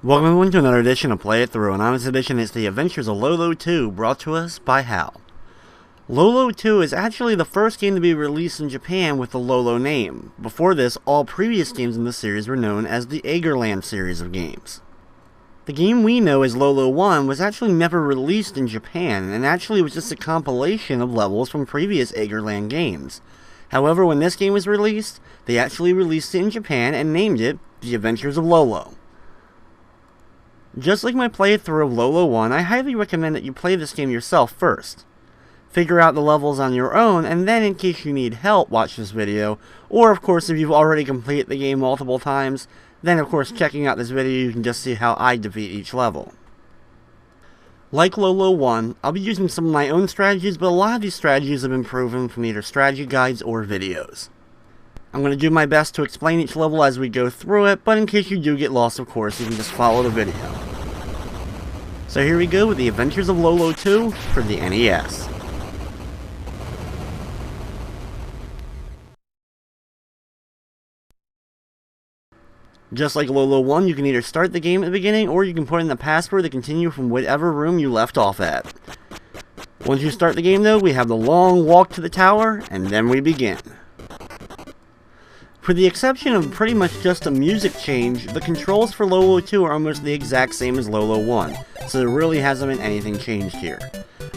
Welcome everyone to another edition of Play It Through, and on this edition is the Adventures of Lolo 2, brought to us by Hal. Lolo 2 is actually the first game to be released in Japan with the Lolo name. Before this, all previous games in the series were known as the Eggerland series of games. The game we know as Lolo 1 was actually never released in Japan, and actually was just a compilation of levels from previous Eggerland games. However, when this game was released, they actually released it in Japan and named it The Adventures of Lolo. Just like my playthrough of Lolo 1, I highly recommend that you play this game yourself first. Figure out the levels on your own, and then in case you need help, watch this video. Or of course, if you've already completed the game multiple times, then of course checking out this video you can just see how I defeat each level. Like Lolo 1, I'll be using some of my own strategies, but a lot of these strategies have been proven from either strategy guides or videos. I'm going to do my best to explain each level as we go through it, but in case you do get lost, of course, you can just follow the video. So here we go with the Adventures of Lolo 2 for the NES. Just like Lolo 1, you can either start the game at the beginning, or you can put in the password to continue from whatever room you left off at. Once you start the game though, we have the long walk to the tower, and then we begin. For the exception of pretty much just a music change, the controls for Lolo 2 are almost the exact same as Lolo 1, so there really hasn't been anything changed here.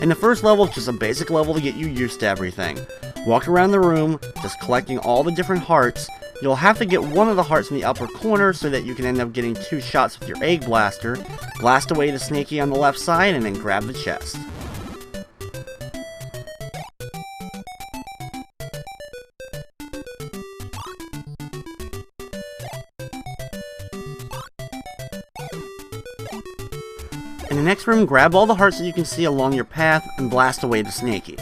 In the first level, it's just a basic level to get you used to everything. Walk around the room, just collecting all the different hearts. You'll have to get one of the hearts in the upper corner so that you can end up getting 2 shots with your egg blaster, blast away the Snaky on the left side, and then grab the chest. In the next room, grab all the hearts that you can see along your path and blast away the Snaky.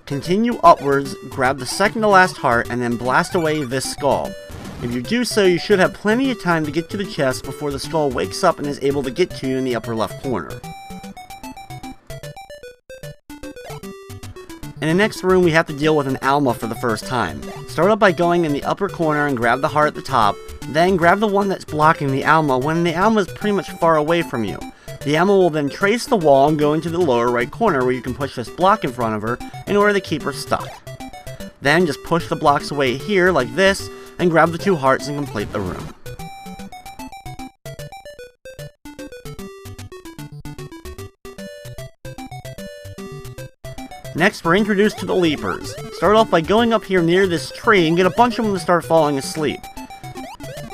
Continue upwards, grab the second to last heart, and then blast away this skull. If you do so, you should have plenty of time to get to the chest before the skull wakes up and is able to get to you in the upper left corner. In the next room, we have to deal with an Alamo for the first time. Start off by going in the upper corner and grab the heart at the top, then grab the one that's blocking the Alamo when the Alamo is pretty much far away from you. The Alamo will then trace the wall and go into the lower right corner where you can push this block in front of her in order to keep her stuck. Then just push the blocks away here like this and grab the 2 hearts and complete the room. Next, we're introduced to the Leapers. Start off by going up here near this tree and get a bunch of them to start falling asleep.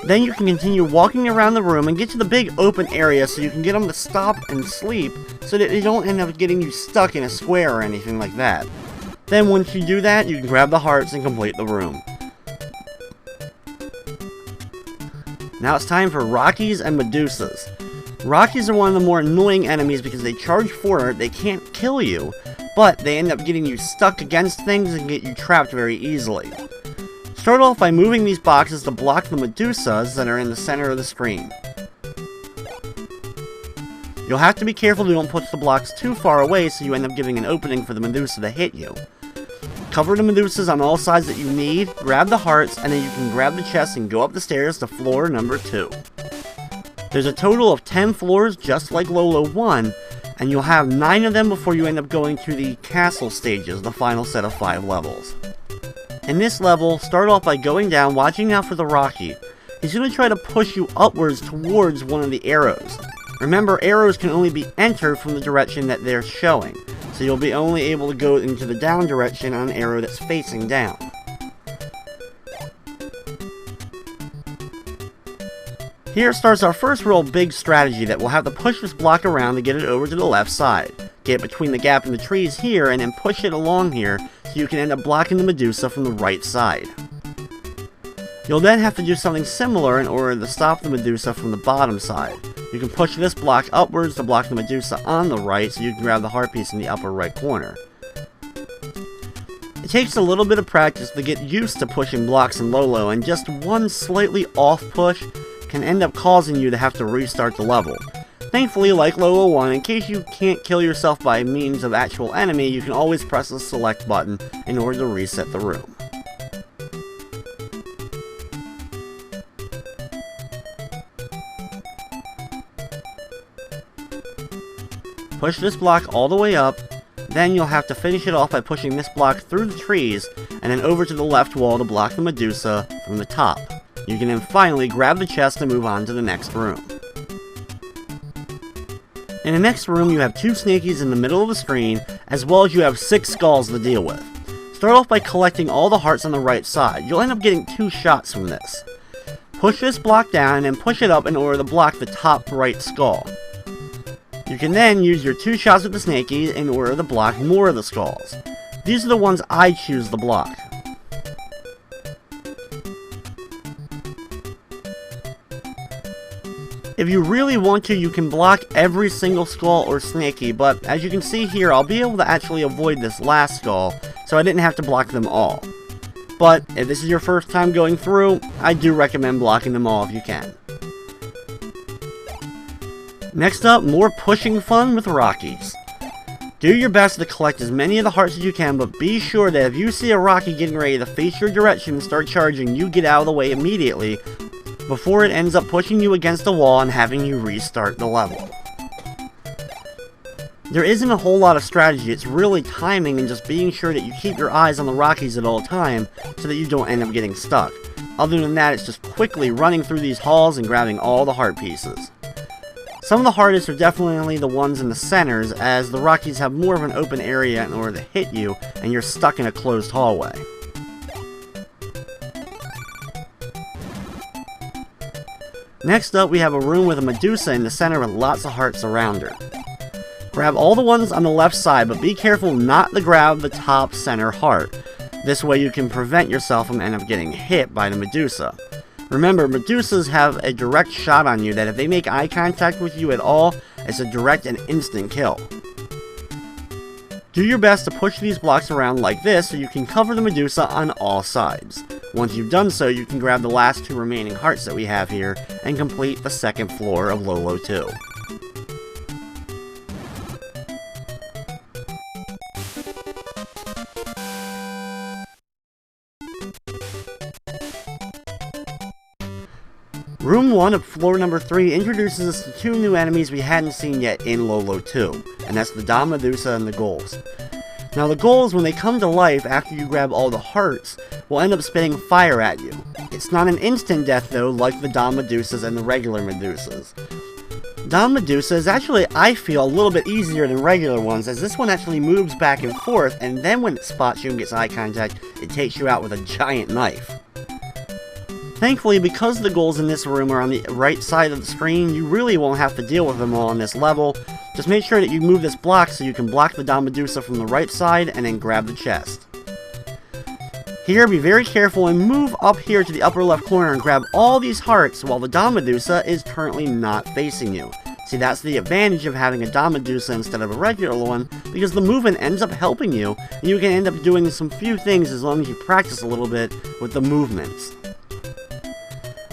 Then you can continue walking around the room and get to the big open area so you can get them to stop and sleep so that they don't end up getting you stuck in a square or anything like that. Then once you do that, you can grab the hearts and complete the room. Now it's time for Rockies and Medusas. Rockies are one of the more annoying enemies because they charge forward, they can't kill you, but they end up getting you stuck against things and get you trapped very easily. Start off by moving these boxes to block the Medusas that are in the center of the screen. You'll have to be careful you don't push the blocks too far away so you end up giving an opening for the Medusa to hit you. Cover the Medusas on all sides that you need, grab the hearts, and then you can grab the chest and go up the stairs to floor number 2. There's a total of 10 floors just like Lolo 1, and you'll have 9 of them before you end up going to the castle stages, the final set of 5 levels. In this level, start off by going down, watching out for the Rocky. He's going to try to push you upwards towards one of the arrows. Remember, arrows can only be entered from the direction that they're showing, so you'll be only able to go into the down direction on an arrow that's facing down. Here starts our first real big strategy that we'll have to push this block around to get it over to the left side. Get between the gap in the trees here and then push it along here so you can end up blocking the Medusa from the right side. You'll then have to do something similar in order to stop the Medusa from the bottom side. You can push this block upwards to block the Medusa on the right, so you can grab the heart piece in the upper right corner. It takes a little bit of practice to get used to pushing blocks in Lolo, and just one slightly off push can end up causing you to have to restart the level. Thankfully, like Lolo 1, in case you can't kill yourself by means of actual enemy, you can always press the select button in order to reset the room. Push this block all the way up, then you'll have to finish it off by pushing this block through the trees, and then over to the left wall to block the Medusa from the top. You can then finally grab the chest and move on to the next room. In the next room, you have 2 Snakies in the middle of the screen, as well as you have 6 skulls to deal with. Start off by collecting all the hearts on the right side. You'll end up getting 2 shots from this. Push this block down and then push it up in order to block the top right skull. You can then use your 2 shots with the Snakies in order to block more of the skulls. These are the ones I choose to block. If you really want to, you can block every single skull or Snaky, but as you can see here, I'll be able to actually avoid this last skull, so I didn't have to block them all. But if this is your first time going through, I do recommend blocking them all if you can. Next up, more pushing fun with Rockies. Do your best to collect as many of the hearts as you can, but be sure that if you see a Rocky getting ready to face your direction and start charging, you get out of the way immediately before it ends up pushing you against the wall and having you restart the level. There isn't a whole lot of strategy, it's really timing and just being sure that you keep your eyes on the Rockies at all time so that you don't end up getting stuck. Other than that, it's just quickly running through these halls and grabbing all the heart pieces. Some of the hardest are definitely the ones in the centers, as the Rockies have more of an open area in order to hit you, and you're stuck in a closed hallway. Next up, we have a room with a Medusa in the center with lots of hearts around her. Grab all the ones on the left side, but be careful not to grab the top center heart. This way you can prevent yourself from end up getting hit by the Medusa. Remember, Medusas have a direct shot on you that if they make eye contact with you at all, it's a direct and instant kill. Do your best to push these blocks around like this so you can cover the Medusa on all sides. Once you've done so, you can grab the last 2 remaining hearts that we have here and complete the second floor of Lolo 2. Room 1 of floor number 3 introduces us to 2 new enemies we hadn't seen yet in Lolo 2, and that's the Dom Medusa and the Ghouls. Now the Ghouls, when they come to life after you grab all the hearts, will end up spitting fire at you. It's not an instant death though, like the Dom Medusas and the regular Medusas. Dom Medusa is actually, I feel, a little bit easier than regular ones, as this one actually moves back and forth, and then when it spots you and gets eye contact, it takes you out with a giant knife. Thankfully, because the ghouls in this room are on the right side of the screen, you really won't have to deal with them all on this level. Just make sure that you move this block so you can block the Dom Medusa from the right side and then grab the chest. Here, be very careful and move up here to the upper left corner and grab all these hearts while the Dom Medusa is currently not facing you. See, that's the advantage of having a Dom Medusa instead of a regular one, because the movement ends up helping you, and you can end up doing some few things as long as you practice a little bit with the movements.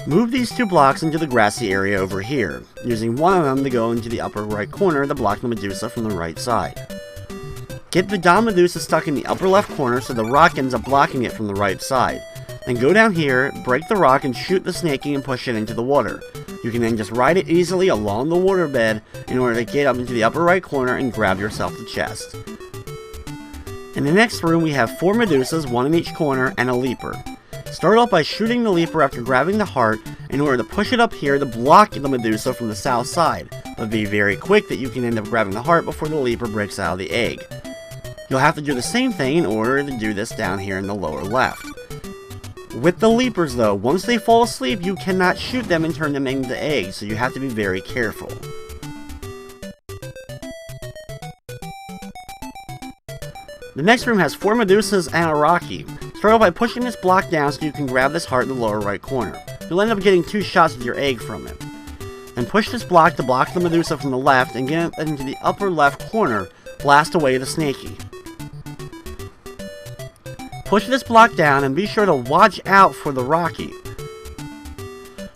Move these 2 blocks into the grassy area over here, using one of them to go into the upper right corner to block the Medusa from the right side. Get the Dom Medusa stuck in the upper left corner so the rock ends up blocking it from the right side. Then go down here, break the rock, and shoot the Snaky and push it into the water. You can then just ride it easily along the waterbed in order to get up into the upper right corner and grab yourself the chest. In the next room we have 4 Medusas, 1 in each corner, and a Leaper. Start off by shooting the Leaper after grabbing the heart in order to push it up here to block the Medusa from the south side, but be very quick that you can end up grabbing the heart before the Leaper breaks out of the egg. You'll have to do the same thing in order to do this down here in the lower left. With the Leapers though, once they fall asleep you cannot shoot them and turn them into eggs, so you have to be very careful. The next room has 4 Medusas and a Rocky. Start off by pushing this block down so you can grab this heart in the lower right corner. You'll end up getting 2 shots with your egg from it. and push this block to block the Medusa from the left and get it into the upper left corner. Blast away the Snaky. Push this block down and be sure to watch out for the Rocky.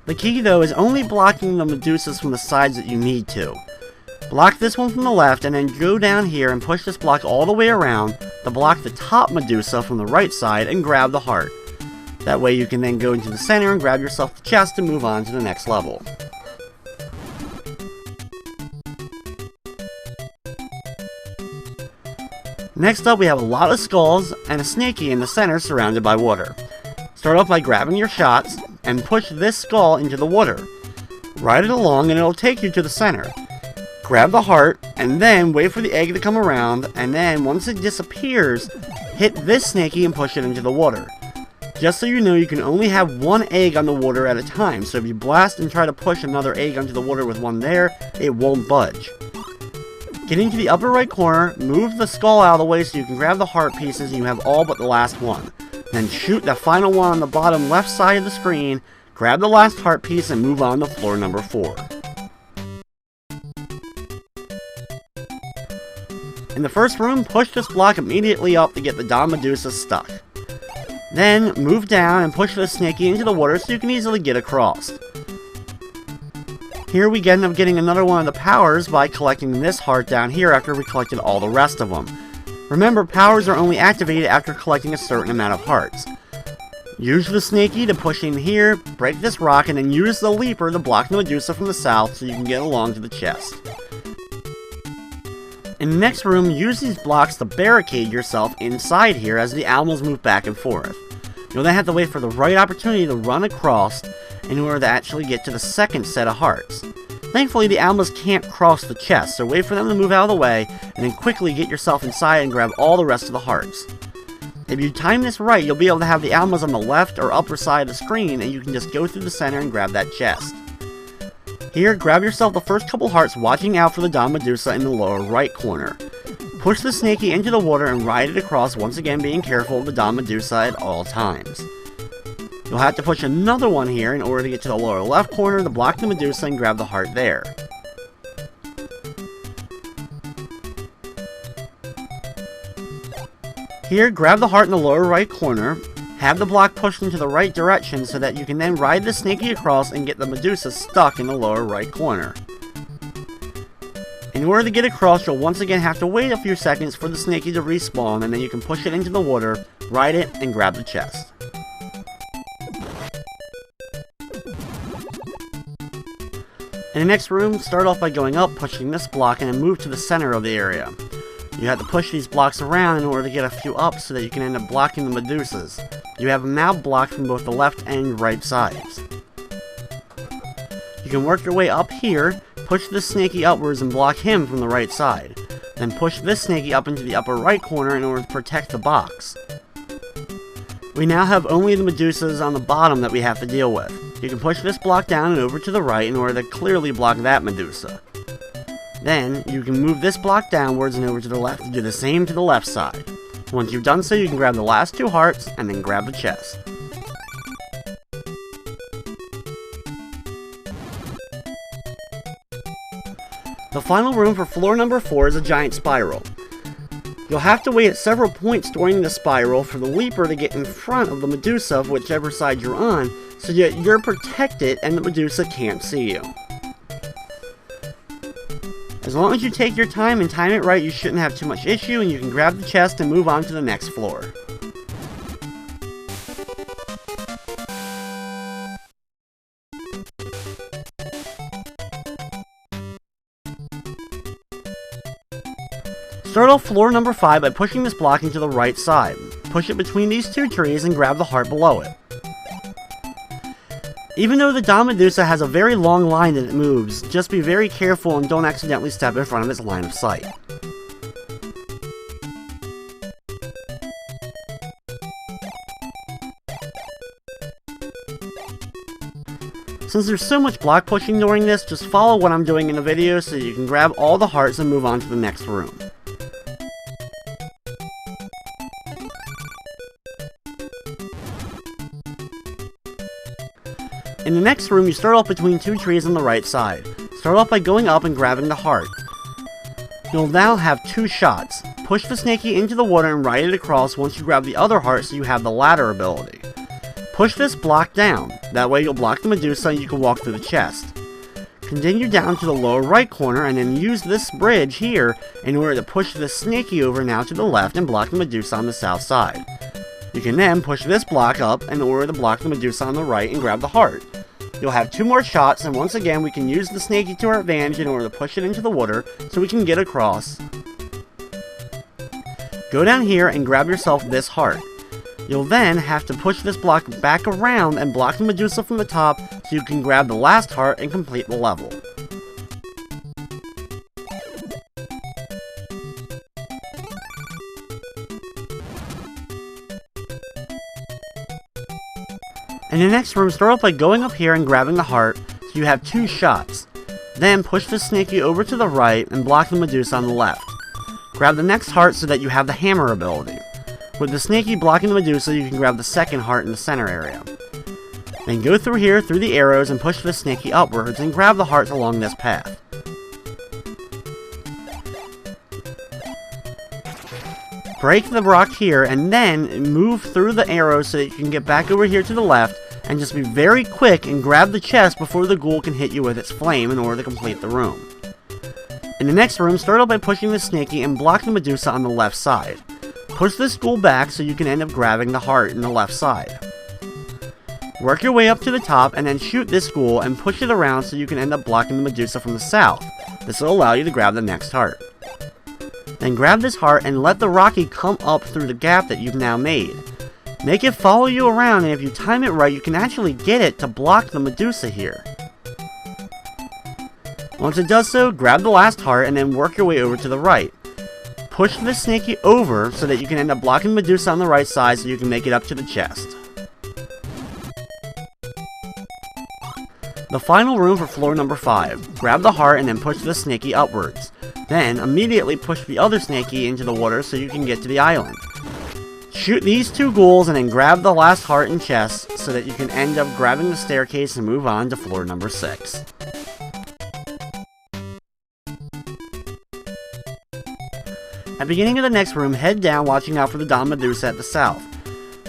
The key though is only blocking the Medusas from the sides that you need to. Block this one from the left and then go down here and push this block all the way around to block the top Medusa from the right side and grab the heart. That way you can then go into the center and grab yourself the chest and move on to the next level. Next up we have a lot of skulls and a Snaky in the center surrounded by water. Start off by grabbing your shots and push this skull into the water. Ride it along and it'll take you to the center. Grab the heart and then wait for the egg to come around, and then once it disappears, hit this Snaky and push it into the water. Just so you know, you can only have one egg on the water at a time, so if you blast and try to push another egg onto the water with one there, it won't budge. Get into the upper right corner, move the skull out of the way so you can grab the heart pieces and you have all but the last one. Then shoot the final one on the bottom left side of the screen, grab the last heart piece and move on to floor number 4. In the first room, push this block immediately up to get the Dom Medusa stuck. Then move down and push the Snaky into the water so you can easily get across. Here we end up getting another one of the powers by collecting this heart down here after we collected all the rest of them. Remember, powers are only activated after collecting a certain amount of hearts. Use the Snaky to push in here, break this rock, and then use the Leaper to block the Medusa from the south so you can get along to the chest. In the next room, use these blocks to barricade yourself inside here as the Alamos move back and forth. You'll then have to wait for the right opportunity to run across in order to actually get to the second set of hearts. Thankfully, the Alamos can't cross the chest, so wait for them to move out of the way, and then quickly get yourself inside and grab all the rest of the hearts. If you time this right, you'll be able to have the Alamos on the left or upper side of the screen, and you can just go through the center and grab that chest. Here, grab yourself the first couple hearts, watching out for the Dom Medusa in the lower right corner. Push the Snaky into the water and ride it across, once again being careful of the Dom Medusa at all times. You'll have to push another one here in order to get to the lower left corner to block the Medusa and grab the heart there. Here, grab the heart in the lower right corner, have the block pushed into the right direction so that you can then ride the Snaky across and get the Medusa stuck in the lower right corner. In order to get across, you'll once again have to wait a few seconds for the Snaky to respawn, and then you can push it into the water, ride it, and grab the chest. In the next room, start off by going up, pushing this block, and then move to the center of the area. You have to push these blocks around in order to get a few up so that you can end up blocking the Medusas. You have them now blocked from both the left and right sides. You can work your way up here, push this Snaky upwards and block him from the right side. Then push this Snaky up into the upper right corner in order to protect the box. We now have only the Medusas on the bottom that we have to deal with. You can push this block down and over to the right in order to clearly block that Medusa. Then, you can move this block downwards and over to the left to do the same to the left side. Once you've done so, you can grab the last 2 hearts and then grab the chest. The final room for floor number 4 is a giant spiral. You'll have to wait at several points during the spiral for the Leaper to get in front of the Medusa of whichever side you're on, so that you're protected and the Medusa can't see you. As long as you take your time and time it right, you shouldn't have too much issue, and you can grab the chest and move on to the next floor. Start off floor number 5 by pushing this block into the right side. Push it between these 2 trees and grab the heart below it. Even though the Dom Medusa has a very long line that it moves, just be very careful and don't accidentally step in front of its line of sight. Since there's so much block pushing during this, just follow what I'm doing in the video so you can grab all the hearts and move on to the next room. In the next room, you start off between 2 trees on the right side. Start off by going up and grabbing the heart. You'll now have 2 shots. Push the Snaky into the water and ride it across once you grab the other heart so you have the ladder ability. Push this block down. That way you'll block the Medusa and you can walk through the chest. Continue down to the lower right corner and then use this bridge here in order to push the Snaky over now to the left and block the Medusa on the south side. You can then push this block up in order to block the Medusa on the right and grab the heart. You'll have 2 more shots, and once again we can use the Snaky to our advantage in order to push it into the water so we can get across. Go down here and grab yourself this heart. You'll then have to push this block back around and block the Medusa from the top so you can grab the last heart and complete the level. In the next room, start off by going up here and grabbing the heart so you have 2 shots. Then push the Snaky over to the right and block the Medusa on the left. Grab the next heart so that you have the hammer ability. With the Snaky blocking the Medusa, you can grab the second heart in the center area. Then go through here, through the arrows, and push the Snaky upwards, and grab the hearts along this path. Break the rock here, and then move through the arrows so that you can get back over here to the left, and just be very quick and grab the chest before the ghoul can hit you with its flame in order to complete the room. In the next room, start out by pushing the Snaky and block the Medusa on the left side. Push this ghoul back so you can end up grabbing the heart in the left side. Work your way up to the top and then shoot this ghoul and push it around so you can end up blocking the Medusa from the south. This will allow you to grab the next heart. Then grab this heart and let the Rocky come up through the gap that you've now made. Make it follow you around, and if you time it right, you can actually get it to block the Medusa here. Once it does so, grab the last heart and then work your way over to the right. Push the Snaky over so that you can end up blocking Medusa on the right side so you can make it up to the chest. The final room for floor number 5. Grab the heart and then push the Snaky upwards. Then immediately push the other Snaky into the water so you can get to the island. Shoot these 2 ghouls and then grab the last heart and chest so that you can end up grabbing the staircase and move on to floor number 6. At the beginning of the next room, head down watching out for the Don Medusa at the south.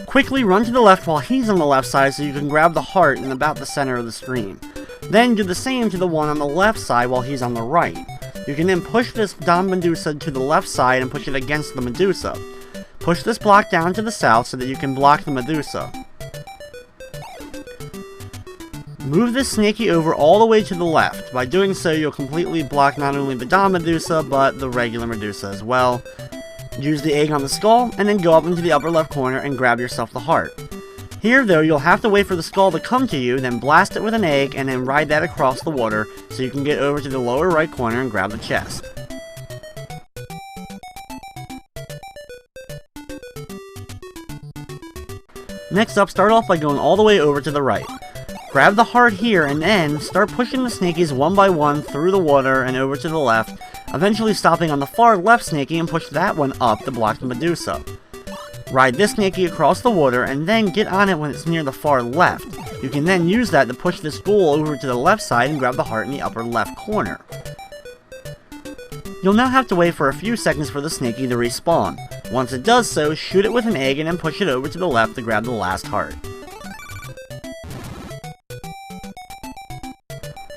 Quickly run to the left while he's on the left side so you can grab the heart in about the center of the screen. Then do the same to the one on the left side while he's on the right. You can then push this Don Medusa to the left side and push it against the Medusa. Push this block down to the south so that you can block the Medusa. Move this Snaky over all the way to the left. By doing so, you'll completely block not only the Don Medusa, but the regular Medusa as well. Use the egg on the skull, and then go up into the upper left corner and grab yourself the heart. Here, though, you'll have to wait for the skull to come to you, then blast it with an egg, and then ride that across the water so you can get over to the lower right corner and grab the chest. Next up, start off by going all the way over to the right. Grab the heart here and then start pushing the Snakies one by one through the water and over to the left, eventually stopping on the far left Snaky and push that one up to block the Medusa. Ride this Snaky across the water and then get on it when it's near the far left. You can then use that to push this ghoul over to the left side and grab the heart in the upper left corner. You'll now have to wait for a few seconds for the Snaky to respawn. Once it does so, shoot it with an egg and then push it over to the left to grab the last heart.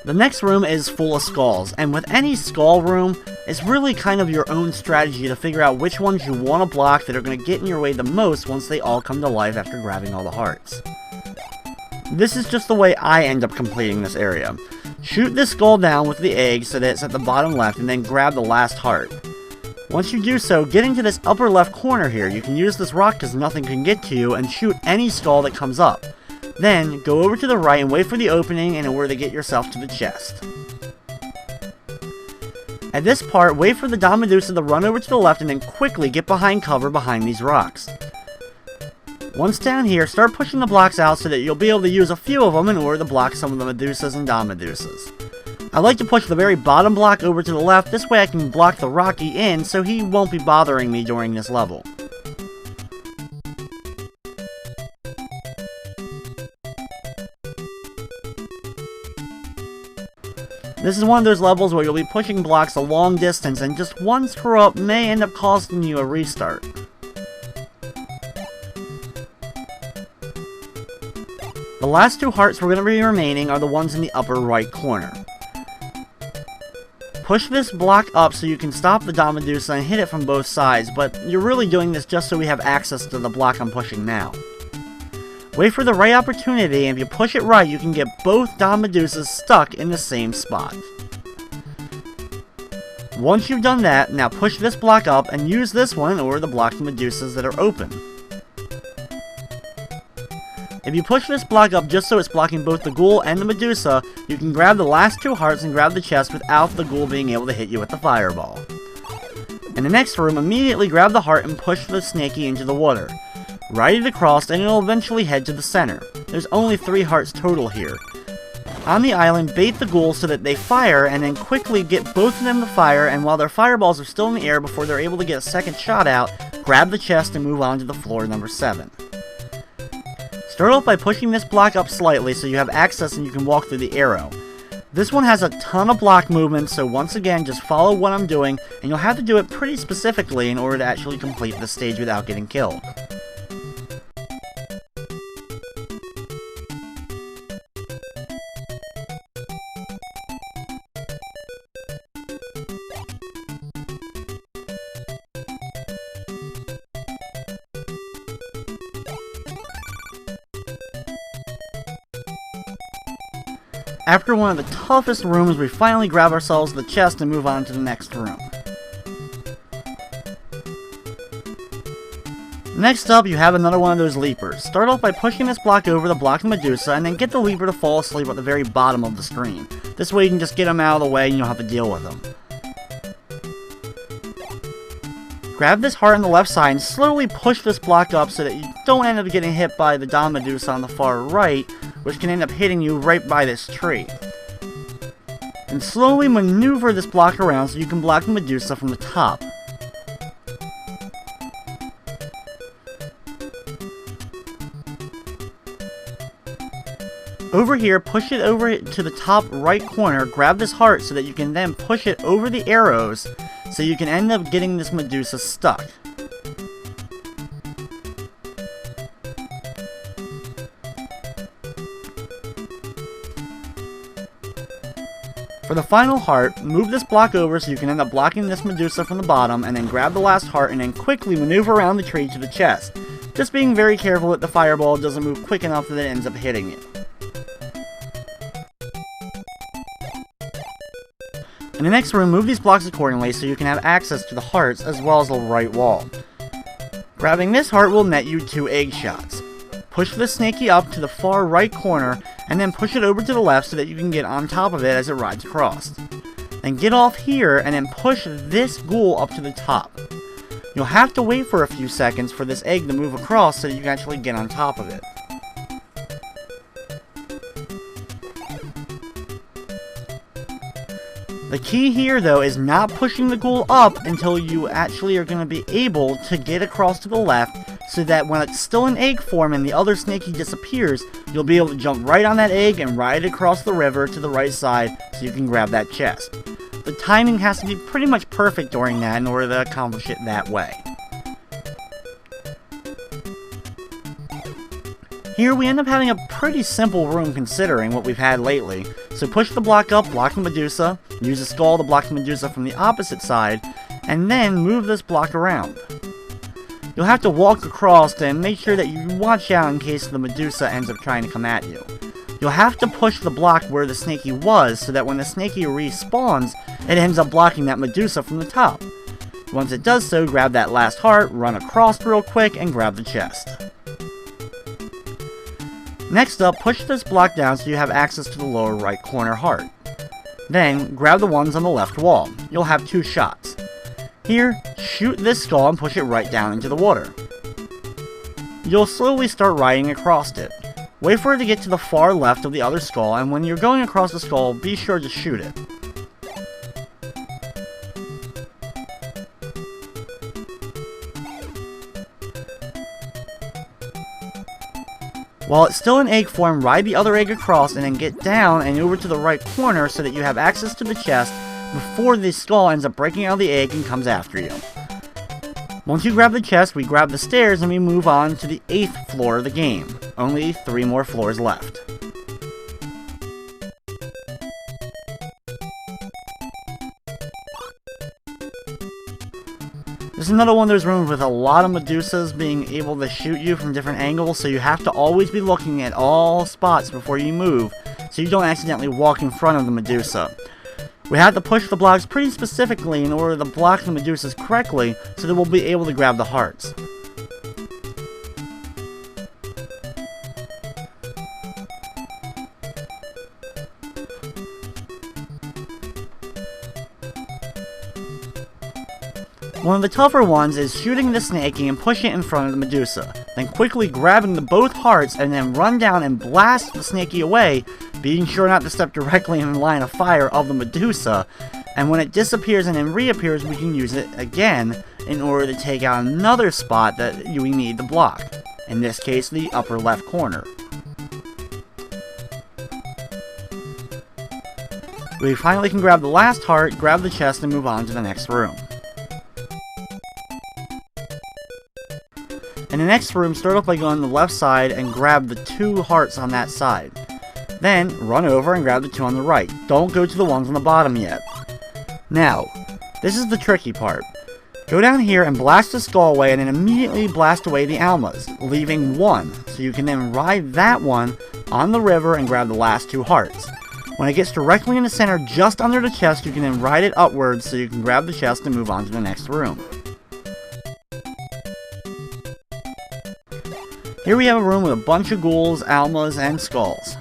The next room is full of skulls, and with any skull room, it's really kind of your own strategy to figure out which ones you want to block that are going to get in your way the most once they all come to life after grabbing all the hearts. This is just the way I end up completing this area. Shoot this skull down with the egg so that it's at the bottom left and then grab the last heart. Once you do so, get into this upper left corner here. You can use this rock because nothing can get to you and shoot any skull that comes up. Then, go over to the right and wait for the opening in order to get yourself to the chest. At this part, wait for the Don Medusa to run over to the left and then quickly get behind cover behind these rocks. Once down here, start pushing the blocks out so that you'll be able to use a few of them in order to block some of the Medusas and Don Medusas. I like to push the very bottom block over to the left, this way I can block the Rocky in so he won't be bothering me during this level. This is one of those levels where you'll be pushing blocks a long distance and just one screw up may end up costing you a restart. The last 2 hearts we're going to be remaining are the ones in the upper right corner. Push this block up so you can stop the Medusa and hit it from both sides, but you're really doing this just so we have access to the block I'm pushing now. Wait for the right opportunity, and if you push it right, you can get both Medusas stuck in the same spot. Once you've done that, now push this block up and use this one in order to block the Medusas that are open. If you push this block up just so it's blocking both the ghoul and the Medusa, you can grab the last 2 hearts and grab the chest without the ghoul being able to hit you with the fireball. In the next room, immediately grab the heart and push the Snaky into the water. Ride it across and it'll eventually head to the center. There's only 3 hearts total here. On the island, bait the ghouls so that they fire and then quickly get both of them to fire, and while their fireballs are still in the air before they're able to get a second shot out, grab the chest and move on to the floor number 7. Start off by pushing this block up slightly so you have access and you can walk through the arrow. This one has a ton of block movement, so once again just follow what I'm doing, and you'll have to do it pretty specifically in order to actually complete the stage without getting killed. After one of the toughest rooms, we finally grab ourselves the chest and move on to the next room. Next up, you have another one of those leapers. Start off by pushing this block over the blocked Medusa, and then get the leaper to fall asleep at the very bottom of the screen. This way you can just get them out of the way and you don't have to deal with them. Grab this heart on the left side and slowly push this block up so that you don't end up getting hit by the Medusa on the far right, which can end up hitting you right by this tree. And slowly maneuver this block around so you can block the Medusa from the top. Over here, push it over to the top right corner, grab this heart so that you can then push it over the arrows so you can end up getting this Medusa stuck. For the final heart, move this block over so you can end up blocking this Medusa from the bottom, and then grab the last heart and then quickly maneuver around the tree to the chest. Just being very careful that the fireball doesn't move quick enough that it ends up hitting you. In the next room, move these blocks accordingly so you can have access to the hearts as well as the right wall. Grabbing this heart will net you 2 egg shots. Push the Snaky up to the far right corner and then push it over to the left so that you can get on top of it as it rides across. Then get off here and then push this ghoul up to the top. You'll have to wait for a few seconds for this egg to move across so that you can actually get on top of it. The key here, though, is not pushing the ghoul up until you actually are going to be able to get across to the left, so that when it's still in egg form and the other Snaky disappears, you'll be able to jump right on that egg and ride it across the river to the right side so you can grab that chest. The timing has to be pretty much perfect during that in order to accomplish it that way. Here we end up having a pretty simple room considering what we've had lately. So push the block up, block the Medusa, use the skull to block the Medusa from the opposite side, and then move this block around. You'll have to walk across and make sure that you watch out in case the Medusa ends up trying to come at you. You'll have to push the block where the Snaky was so that when the Snaky respawns, it ends up blocking that Medusa from the top. Once it does so, grab that last heart, run across real quick, and grab the chest. Next up, push this block down so you have access to the lower right corner heart. Then, grab the ones on the left wall. You'll have 2 shots. Here, shoot this skull and push it right down into the water. You'll slowly start riding across it. Wait for it to get to the far left of the other skull, and when you're going across the skull, be sure to shoot it. While it's still in egg form, ride the other egg across and then get down and over to the right corner so that you have access to the chest before the skull ends up breaking out of the egg and comes after you. Once you grab the chest, we grab the stairs and we move on to the 8th floor of the game. Only 3 more floors left. This is another one of those rooms with a lot of Medusas being able to shoot you from different angles, so you have to always be looking at all spots before you move, so you don't accidentally walk in front of the Medusa. We have to push the blocks pretty specifically in order to block the Medusas correctly, so that we'll be able to grab the hearts. One of the tougher ones is shooting the Snaky and push it in front of the Medusa, then quickly grabbing the both hearts and then run down and blast the Snaky away, being sure not to step directly in the line of fire of the Medusa, and when it disappears and then reappears we can use it again in order to take out another spot that we need to block, in this case the upper left corner. We finally can grab the last heart, grab the chest, and move on to the next room. In the next room, start off by going to the left side and grab the 2 hearts on that side. Then, run over and grab the 2 on the right. Don't go to the ones on the bottom yet. Now, this is the tricky part. Go down here and blast the skull away and then immediately blast away the Almas, leaving 1, so you can then ride that one on the river and grab the last 2 hearts. When it gets directly in the center just under the chest, you can then ride it upwards so you can grab the chest and move on to the next room. Here we have a room with a bunch of ghouls, almas, and skulls.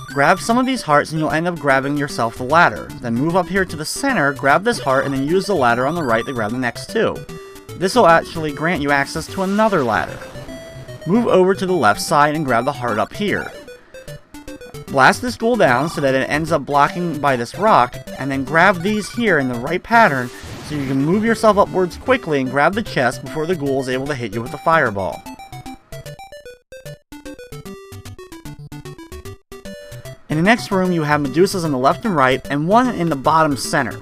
Grab some of these hearts and you'll end up grabbing yourself the ladder. Then move up here to the center, grab this heart, and then use the ladder on the right to grab the next 2. This will actually grant you access to another ladder. Move over to the left side and grab the heart up here. Blast this ghoul down so that it ends up blocking by this rock, and then grab these here in the right pattern so you can move yourself upwards quickly and grab the chest before the ghoul is able to hit you with a fireball. In the next room you have Medusas on the left and right, and one in the bottom center.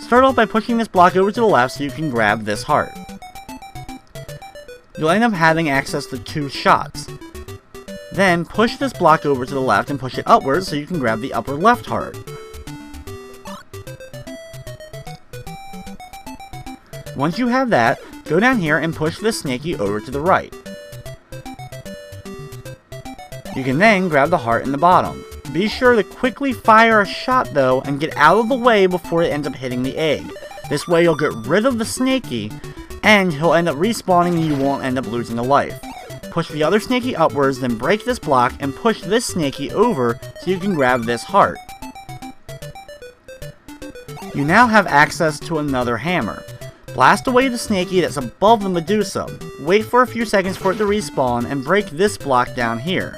Start off by pushing this block over to the left so you can grab this heart. You'll end up having access to 2 shots. Then push this block over to the left and push it upwards so you can grab the upper left heart. Once you have that, go down here and push the Snaky over to the right. You can then grab the heart in the bottom. Be sure to quickly fire a shot though and get out of the way before it ends up hitting the egg. This way you'll get rid of the Snaky and he'll end up respawning and you won't end up losing a life. Push the other Snaky upwards, then break this block and push this Snaky over so you can grab this heart. You now have access to another hammer. Blast away the Snaky that's above the Medusa. Wait for a few seconds for it to respawn and break this block down here.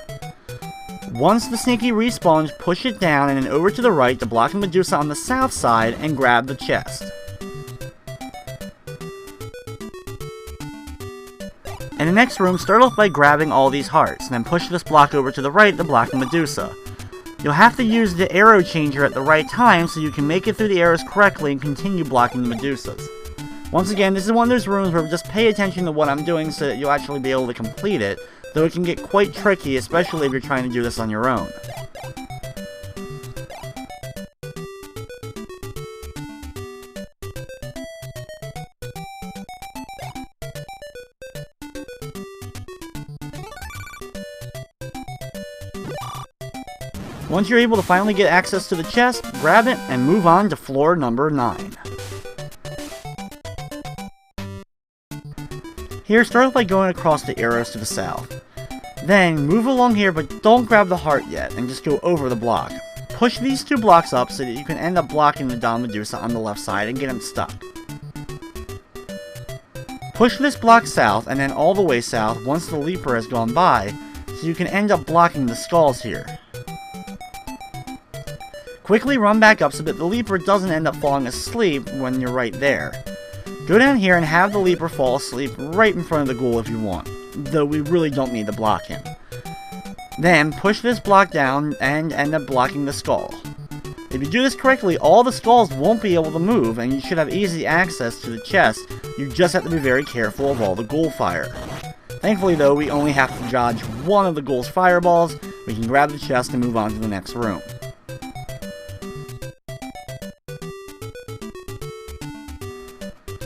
Once the Snaky respawns, push it down and then over to the right to block the Medusa on the south side and grab the chest. In the next room, start off by grabbing all these hearts, then push this block over to the right to block the Medusa. You'll have to use the arrow changer at the right time so you can make it through the arrows correctly and continue blocking the Medusas. Once again, this is one of those rooms where just pay attention to what I'm doing so that you'll actually be able to complete it, though it can get quite tricky, especially if you're trying to do this on your own. Once you're able to finally get access to the chest, grab it and move on to floor number 9. Here, start off by going across the arrows to the south. Then, move along here, but don't grab the heart yet, and just go over the block. Push these 2 blocks up so that you can end up blocking the Don Medusa on the left side and get him stuck. Push this block south, and then all the way south once the Libra has gone by, so you can end up blocking the skulls here. Quickly run back up so that the Libra doesn't end up falling asleep when you're right there. Go down here and have the Libra fall asleep right in front of the ghoul if you want, though we really don't need to block him. Then push this block down and end up blocking the skull. If you do this correctly, all the skulls won't be able to move, and you should have easy access to the chest. You just have to be very careful of all the ghoul fire. Thankfully though, we only have to dodge one of the ghoul's fireballs. We can grab the chest and move on to the next room.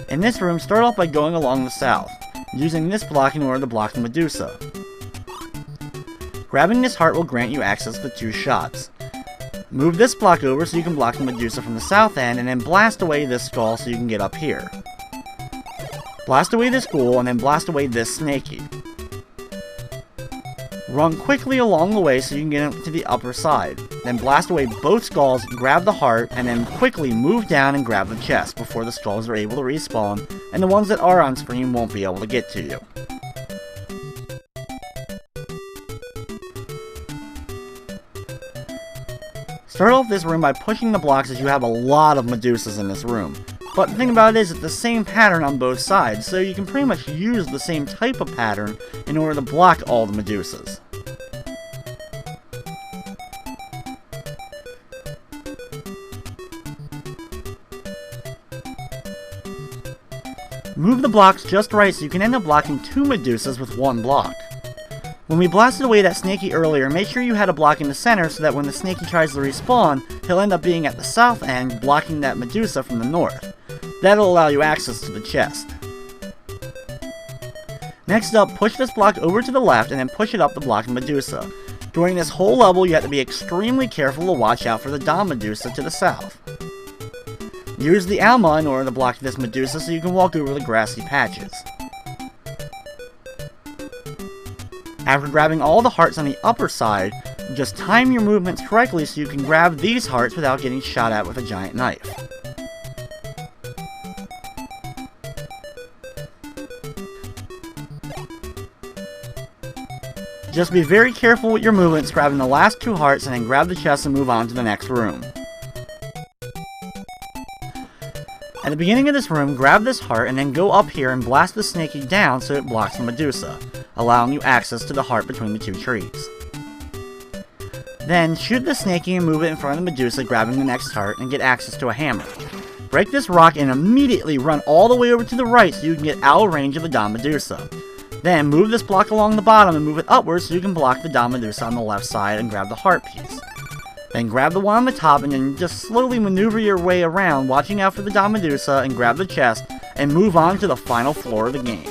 In this room, start off by going along the south, using this block in order to block the Medusa. Grabbing this heart will grant you access to 2 shots. Move this block over so you can block the Medusa from the south end, and then blast away this skull so you can get up here. Blast away this ghoul, and then blast away this Snaky. Run quickly along the way so you can get up to the upper side. Then blast away both skulls, grab the heart, and then quickly move down and grab the chest before the skulls are able to respawn, and the ones that are on screen won't be able to get to you. Start off this room by pushing the blocks, as you have a lot of Medusas in this room. But the thing about it is, it's the same pattern on both sides, so you can pretty much use the same type of pattern in order to block all the Medusas. Move the blocks just right so you can end up blocking 2 Medusas with 1 block. When we blasted away that Snaky earlier, make sure you had a block in the center so that when the Snaky tries to respawn, he'll end up being at the south end, blocking that Medusa from the north. That'll allow you access to the chest. Next up, push this block over to the left and then push it up to block the Medusa. During this whole level, you have to be extremely careful to watch out for the Dom Medusa to the south. Use the Alamo in order to block this Medusa so you can walk over the grassy patches. After grabbing all the hearts on the upper side, just time your movements correctly so you can grab these hearts without getting shot at with a giant knife. Just be very careful with your movements, grabbing the last 2 hearts and then grab the chest and move on to the next room. At the beginning of this room, grab this heart and then go up here and blast the Snaky down so it blocks the Medusa, allowing you access to the heart between the 2 trees. Then shoot the Snaky and move it in front of the Medusa, grabbing the next heart, and get access to a hammer. Break this rock and immediately run all the way over to the right so you can get out of range of the Dom Medusa. Then move this block along the bottom and move it upwards so you can block the Dom Medusa on the left side and grab the heart piece. Then grab the one on the top and then just slowly maneuver your way around, watching out for the Dom Medusa, and grab the chest and move on to the final floor of the game.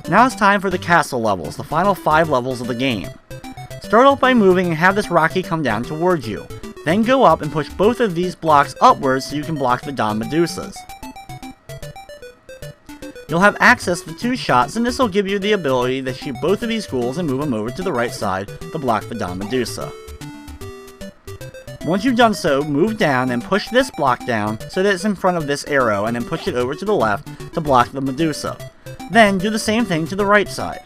Now it's time for the castle levels, the final 5 levels of the game. Start off by moving and have this Rocky come down towards you. Then go up and push both of these blocks upwards so you can block the Dom Medusas. You'll have access to 2 shots, and this will give you the ability to shoot both of these ghouls and move them over to the right side to block the Dom Medusa. Once you've done so, move down and push this block down so that it's in front of this arrow, and then push it over to the left to block the Medusa. Then do the same thing to the right side.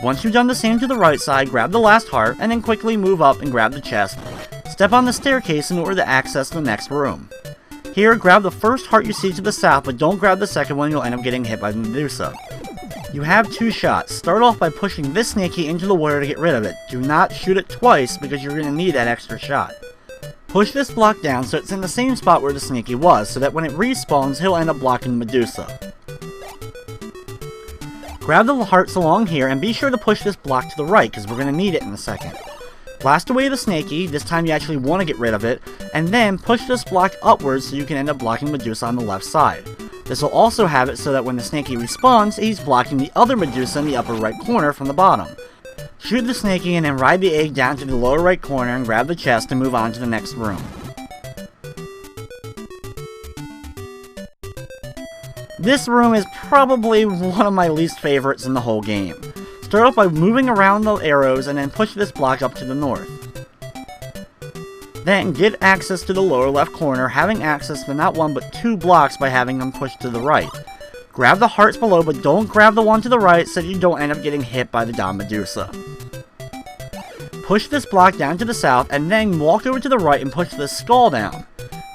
Once you've done the same to the right side, grab the last heart, and then quickly move up and grab the chest. Step on the staircase in order to access the next room. Here, grab the first heart you see to the south, but don't grab the second one, you'll end up getting hit by the Medusa. You have 2 shots. Start off by pushing this Snaky into the water to get rid of it. Do not shoot it twice because you're going to need that extra shot. Push this block down so it's in the same spot where the Snaky was, so that when it respawns, he'll end up blocking the Medusa. Grab the hearts along here and be sure to push this block to the right because we're going to need it in a second. Blast away the Snaky, this time you actually want to get rid of it, and then push this block upwards so you can end up blocking Medusa on the left side. This will also have it so that when the Snaky respawns, he's blocking the other Medusa in the upper right corner from the bottom. Shoot the Snaky and then ride the egg down to the lower right corner and grab the chest and move on to the next room. This room is probably one of my least favorites in the whole game. Start off by moving around the arrows and then push this block up to the north. Then get access to the lower left corner, having access to not one but 2 blocks by having them pushed to the right. Grab the hearts below, but don't grab the one to the right so you don't end up getting hit by the Medusa. Push this block down to the south and then walk over to the right and push this skull down.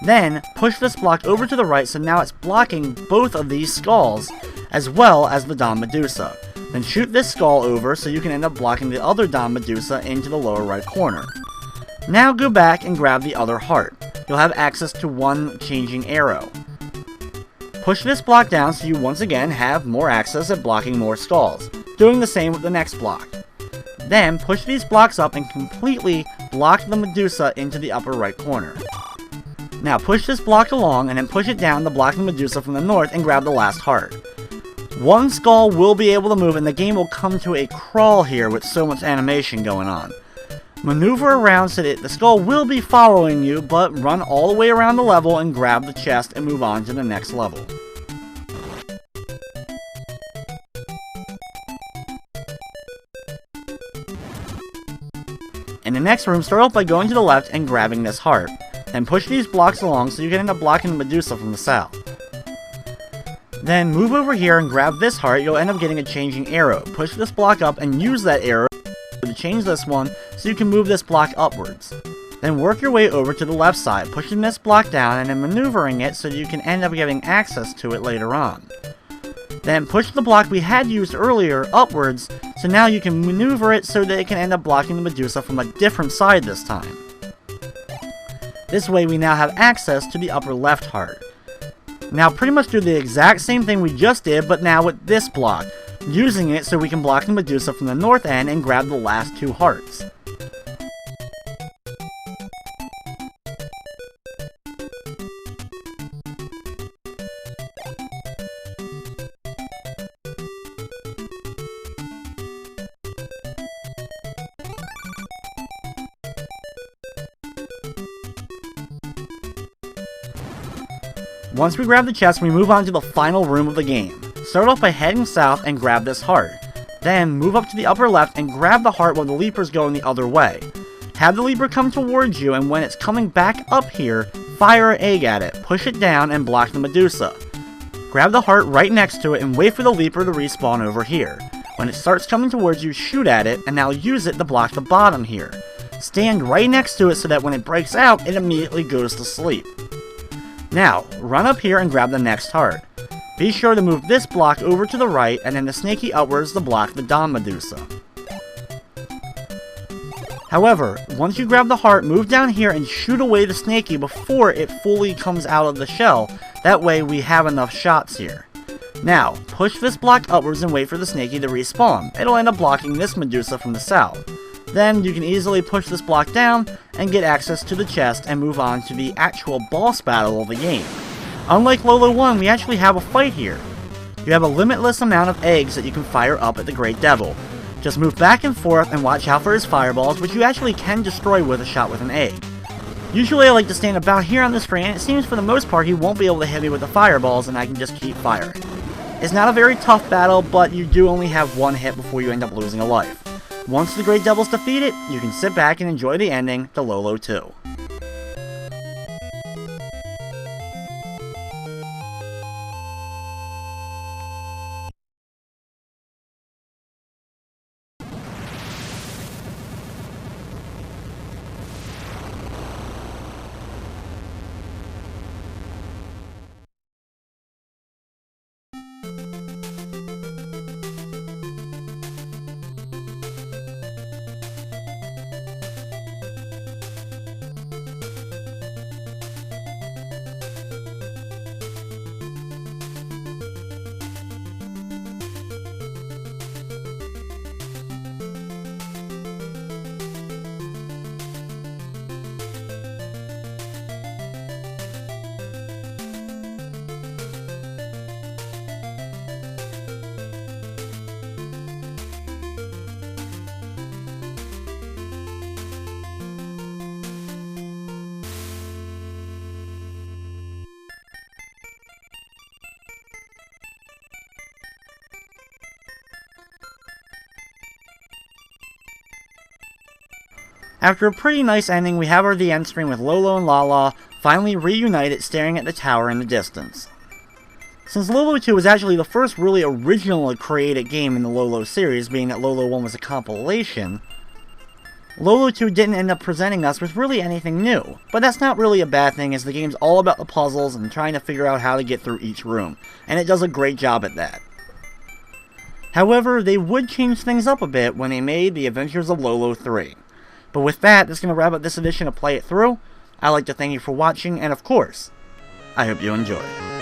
Then, push this block over to the right so now it's blocking both of these skulls, as well as the Medusa. Then shoot this skull over so you can end up blocking the other Medusa into the lower right corner. Now go back and grab the other heart. You'll have access to one changing arrow. Push this block down so you once again have more access at blocking more skulls, doing the same with the next block. Then, push these blocks up and completely block the Medusa into the upper right corner. Now push this block along and then push it down to block the Medusa from the north and grab the last heart. One skull will be able to move and the game will come to a crawl here with so much animation going on. Maneuver around so that the skull will be following you, but run all the way around the level and grab the chest and move on to the next level. In the next room, start off by going to the left and grabbing this heart. Then push these blocks along so you can end up blocking the Medusa from the south. Then move over here and grab this heart, you'll end up getting a changing arrow. Push this block up and use that arrow to change this one so you can move this block upwards. Then work your way over to the left side, pushing this block down and then maneuvering it so you can end up getting access to it later on. Then push the block we had used earlier upwards, so now you can maneuver it so that it can end up blocking the Medusa from a different side this time. This way we now have access to the upper left heart. Now pretty much do the exact same thing we just did, but now with this block, using it so we can block the Medusa from the north end and grab the last 2 hearts. Once we grab the chest, we move on to the final room of the game. Start off by heading south and grab this heart. Then move up to the upper left and grab the heart while the Libras going the other way. Have the Libra come towards you, and when it's coming back up here, fire an egg at it, push it down, and block the Medusa. Grab the heart right next to it and wait for the Libra to respawn over here. When it starts coming towards you, shoot at it, and now use it to block the bottom here. Stand right next to it so that when it breaks out, it immediately goes to sleep. Now, run up here and grab the next heart. Be sure to move this block over to the right, and then the Snaky upwards to block the Medusa. However, once you grab the heart, move down here and shoot away the Snaky before it fully comes out of the shell. That way we have enough shots here. Now, push this block upwards and wait for the Snaky to respawn. It'll end up blocking this Medusa from the south. Then you can easily push this block down and get access to the chest and move on to the actual boss battle of the game. Unlike Lolo 1, we actually have a fight here. You have a limitless amount of eggs that you can fire up at the Great Devil. Just move back and forth and watch out for his fireballs, which you actually can destroy with a shot with an egg. Usually I like to stand about here on the screen, and it seems for the most part he won't be able to hit me with the fireballs and I can just keep firing. It's not a very tough battle, but you do only have one hit before you end up losing a life. Once the Great Devil's defeated, you can sit back and enjoy the ending to Lolo 2. After a pretty nice ending, we have the end screen with Lolo and Lala finally reunited staring at the tower in the distance. Since Lolo 2 was actually the first really originally created game in the Lolo series, being that Lolo 1 was a compilation, Lolo 2 didn't end up presenting us with really anything new. But that's not really a bad thing, as the game's all about the puzzles and trying to figure out how to get through each room, and it does a great job at that. However, they would change things up a bit when they made the Adventures of Lolo 3. But with that, that's going to wrap up this edition of Play It Through. I'd like to thank you for watching, and of course, I hope you enjoyed.